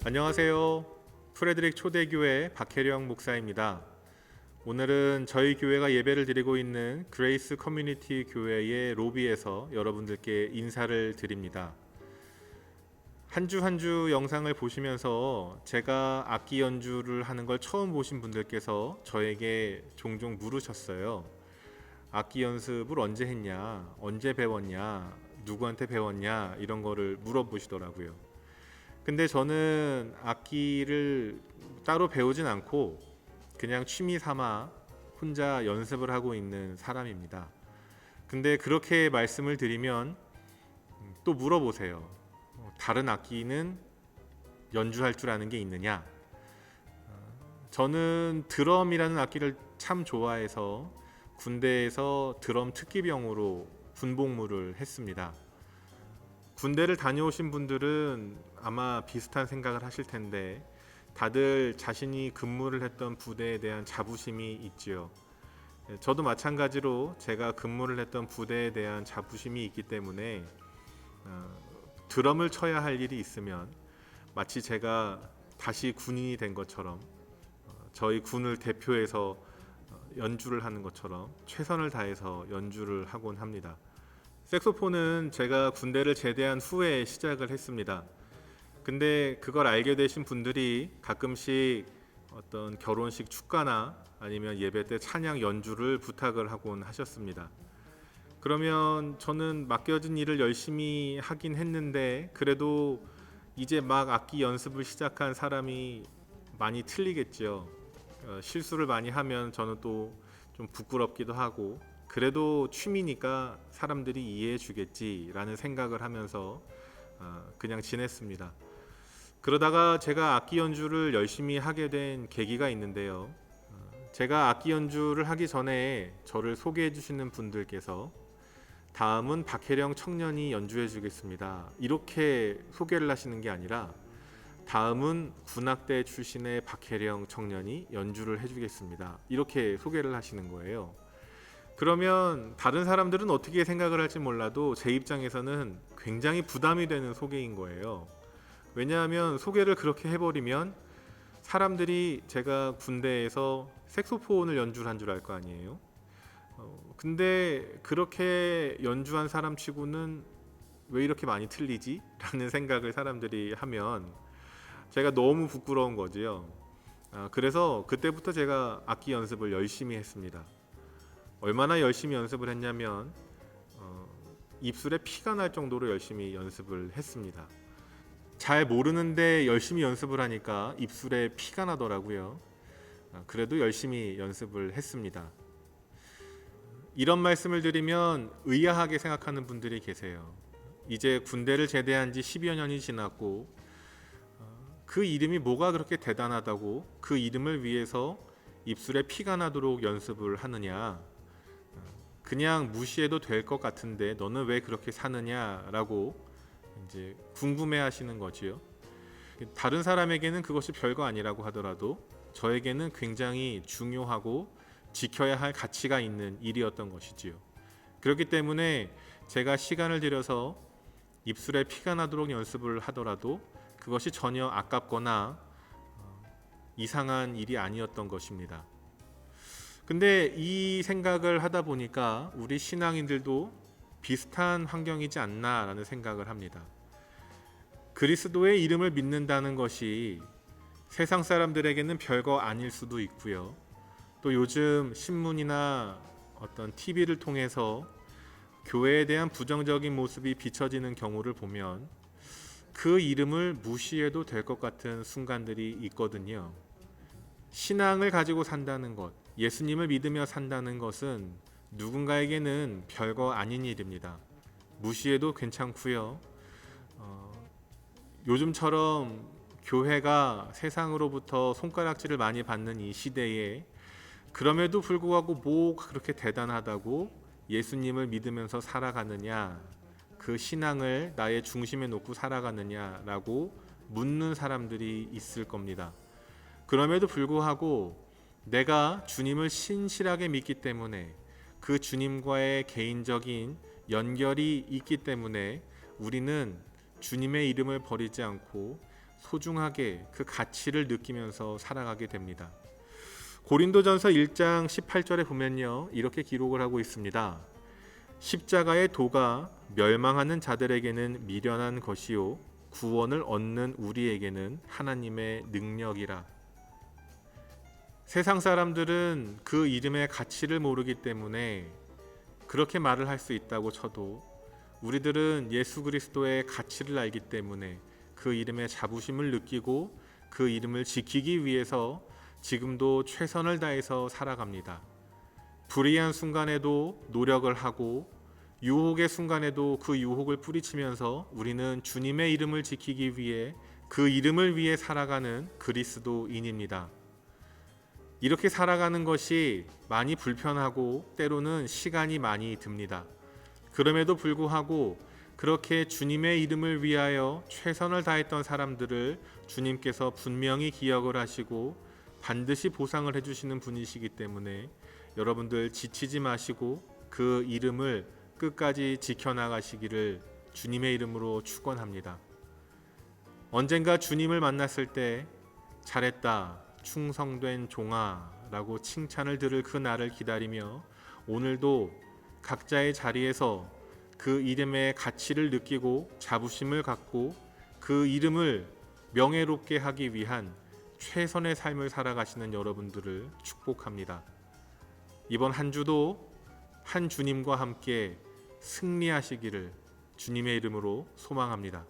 안녕하세요. 프레드릭 초대교회 박혜령 목사입니다. 오늘은 저희 교회가 예배를 드리고 있는 그레이스 커뮤니티 교회의 로비에서 여러분들께 인사를 드립니다. 한 주 한 주 영상을 보시면서 제가 악기 연주를 하는 걸 처음 보신 분들께서 저에게 종종 물으셨어요. 악기 연습을 언제 했냐, 언제 배웠냐, 누구한테 배웠냐 이런 거를 물어보시더라고요. 근데 저는 악기를 따로 배우진 않고 그냥 취미 삼아 혼자 연습을 하고 있는 사람입니다. 근데 그렇게 말씀을 드리면 또 물어보세요. 다른 악기는 연주할 줄 아는 게 있느냐? 저는 드럼이라는 악기를 참 좋아해서 군대에서 드럼 특기병으로 군복무를 했습니다. 군대를 다녀오신 분들은 아마 비슷한 생각을 하실 텐데 다들 자신이 근무를 했던 부대에 대한 자부심이 있지요. 저도 마찬가지로 제가 근무를 했던 부대에 대한 자부심이 있기 때문에 드럼을 쳐야 할 일이 있으면 마치 제가 다시 군인이 된 것처럼 저희 군을 대표해서 연주를 하는 것처럼 최선을 다해서 연주를 하곤 합니다. 색소폰은 제가 군대를 제대한 후에 시작을 했습니다. 근데 그걸 알게 되신 분들이 가끔씩 어떤 결혼식 축가나 아니면 예배 때 찬양 연주를 부탁을 하곤 하셨습니다. 그러면 저는 맡겨진 일을 열심히 하긴 했는데 그래도 이제 막 악기 연습을 시작한 사람이 많이 틀리겠죠. 실수를 많이 하면 저는 또 좀 부끄럽기도 하고 그래도 취미니까 사람들이 이해해 주겠지라는 생각을 하면서 그냥 지냈습니다. 그러다가 제가 악기 연주를 열심히 하게 된 계기가 있는데요. 제가 악기 연주를 하기 전에 저를 소개해 주시는 분들께서 다음은 박혜령 청년이 연주해 주겠습니다. 이렇게 소개를 하시는 게 아니라 다음은 군악대 출신의 박혜령 청년이 연주를 해주겠습니다. 이렇게 소개를 하시는 거예요. 그러면 다른 사람들은 어떻게 생각을 할지 몰라도 제 입장에서는 굉장히 부담이 되는 소개인 거예요. 왜냐하면 소개를 그렇게 해버리면 사람들이 제가 군대에서 색소폰을 연주를 한 줄 알 거 아니에요. 근데 그렇게 연주한 사람 치고는 왜 이렇게 많이 틀리지? 라는 생각을 사람들이 하면 제가 너무 부끄러운 거지요. 그래서 그때부터 제가 악기 연습을 열심히 했습니다. 얼마나 열심히 연습을 했냐면 입술에 피가 날 정도로 열심히 연습을 했습니다. 잘 모르는데 열심히 연습을 하니까 입술에 피가 나더라고요. 그래도 열심히 연습을 했습니다. 이런 말씀을 드리면 의아하게 생각하는 분들이 계세요. 이제 군대를 제대한 지 10여 년이 지났고 그 이름이 뭐가 그렇게 대단하다고 그 이름을 위해서 입술에 피가 나도록 연습을 하느냐, 그냥 무시해도 될 것 같은데 너는 왜 그렇게 사느냐라고 이제 궁금해 하시는 거지요. 다른 사람에게는 그것이 별거 아니라고 하더라도 저에게는 굉장히 중요하고 지켜야 할 가치가 있는 일이었던 것이지요. 그렇기 때문에 제가 시간을 들여서 입술에 피가 나도록 연습을 하더라도 그것이 전혀 아깝거나 이상한 일이 아니었던 것입니다. 근데 이 생각을 하다 보니까 우리 신앙인들도 비슷한 환경이지 않나라는 생각을 합니다. 그리스도의 이름을 믿는다는 것이 세상 사람들에게는 별거 아닐 수도 있고요. 또 요즘 신문이나 어떤 TV를 통해서 교회에 대한 부정적인 모습이 비춰지는 경우를 보면 그 이름을 무시해도 될 것 같은 순간들이 있거든요. 신앙을 가지고 산다는 것, 예수님을 믿으며 산다는 것은 누군가에게는 별거 아닌 일입니다. 무시해도 괜찮고요. 요즘처럼 교회가 세상으로부터 손가락질을 많이 받는 이 시대에 그럼에도 불구하고 뭐가 그렇게 대단하다고 예수님을 믿으면서 살아가느냐, 그 신앙을 나의 중심에 놓고 살아가느냐라고 묻는 사람들이 있을 겁니다. 그럼에도 불구하고 내가 주님을 신실하게 믿기 때문에 그 주님과의 개인적인 연결이 있기 때문에 우리는 주님의 이름을 버리지 않고 소중하게 그 가치를 느끼면서 살아가게 됩니다. 고린도전서 1장 18절에 보면요, 이렇게 기록을 하고 있습니다. 십자가의 도가 멸망하는 자들에게는 미련한 것이요 구원을 얻는 우리에게는 하나님의 능력이라. 세상 사람들은 그 이름의 가치를 모르기 때문에 그렇게 말을 할 수 있다고 쳐도, 우리들은 예수 그리스도의 가치를 알기 때문에 그 이름의 자부심을 느끼고 그 이름을 지키기 위해서 지금도 최선을 다해서 살아갑니다. 불의한 순간에도 노력을 하고 유혹의 순간에도 그 유혹을 뿌리치면서 우리는 주님의 이름을 지키기 위해 그 이름을 위해 살아가는 그리스도인입니다. 이렇게 살아가는 것이 많이 불편하고 때로는 시간이 많이 듭니다. 그럼에도 불구하고 그렇게 주님의 이름을 위하여 최선을 다했던 사람들을 주님께서 분명히 기억을 하시고 반드시 보상을 해주시는 분이시기 때문에 여러분들 지치지 마시고 그 이름을 끝까지 지켜나가시기를 주님의 이름으로 축원합니다. 언젠가 주님을 만났을 때 잘했다, 충성된 종아 라고 칭찬을 들을 그 날을 기다리며 오늘도 각자의 자리에서 그 이름의 가치를 느끼고 자부심을 갖고 그 이름을 명예롭게 하기 위한 최선의 삶을 살아가시는 여러분들을 축복합니다. 이번 한 주도 한 주님과 함께 승리하시기를 주님의 이름으로 소망합니다.